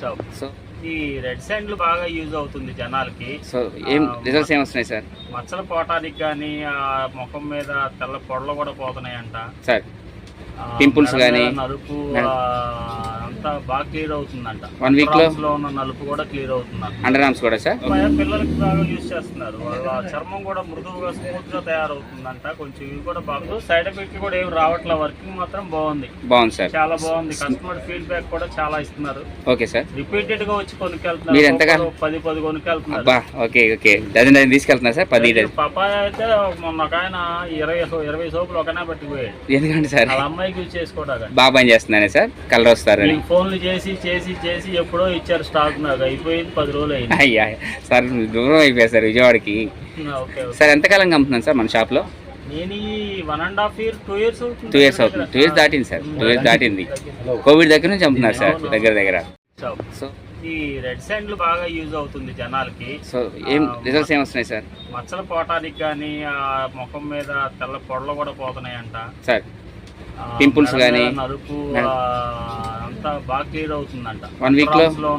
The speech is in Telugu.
సో సో ఈ రెడ్ శాండ్లు బాగా యూజ్ అవుతుంది జనాలకి. సో ఏం రిజల్ట్స్ ఏమొస్తున్నాయి సార్? మచ్చలు పోవటానికి కానీ, ముఖం మీద తెల్ల పొడలు కూడా పోతున్నాయంట సార్ పింపుల్స్ మెడ కానీ మీద నలుపు అంతా బాగా క్లియర్ అవుతుందంట. 1 week లో లో ఉన్న నలుపు కూడా క్లియర్ అవుతుందంట. అండర్ ఆర్మ్స్ కూడా సార్ పిల్లలకి బాగా యూజ్ చేస్తున్నారు. వాళ్ళ చర్మం కూడా మృదువుగా స్మూత్ గా తయారవుతుందంట. కొంచెం ఇవి కూడా బాగా సైడ్ ఎఫెక్ట్ కూడా ఏమి రావట్లే. వర్కింగ్ మాత్రం బాగుంది సార్. చాలా బాగుంది. కస్టమర్ ఫీడ్బ్యాక్ కూడా చాలా ఇస్తున్నారు. Okay sir. రిపీటెడ్ గా వచ్చి మీరు కొనుక్కెళ్తున్నారు. ఎంతగా 10 కొనుక్కెళ్తున్నారు. అబ్బా ఓకే ఓకే డజన్ తీసుకెళ్తున్నారు సార్ 10 డజన్. పపాయ అయితే మొన్న ఒక ఆయన 20 సోపులు ఒకనే పట్టిపోయాడు. ఎందుకంటే సార్ వాళ్ళ అమ్మాయికి యూజ్ చేసుకోవడానికి. బాగా పని చేస్తున్నానే సార్ కలర్ వస్తారని ఫోన్లు చేసి చేసి చేసి ఎప్పుడో ఇచ్చారు స్టాక్. నాకు అయిపోయింది 10 రోజులు అయింది. అయ్యా సార్ దూరం అయిపోయారు సార్ విజయవాడకి. ఓకే సార్ ఎంతకాలంగా అమ్ముతున్నాను సార్ మన షాప్లో? నేను ఈ 1.5 year 2 years అవుతుంది. 2 years అవుతుంది. 2 years దాటింది సార్. 2 years దాటింది. కోవిడ్ దగ్గర నుంచి అమ్ముతున్నారు సార్ దగ్గర. సో ఈ రెడ్ శాండ్లు బాగా యూజ్ అవుతుంది జనాలకి. సో ఏం రిజల్ట్స్ ఏమొస్తున్నాయి సార్? మచ్చలు పోవటానికి కానీ, ముఖం మీద తెల్ల పొడలు కూడా పోతున్నాయంట. సార్ పింపుల్స్ మెడ మీద కానీ నలుపు అంతా బాగా క్లియర్ అవుతుందంట. 1 week లో ఉన్న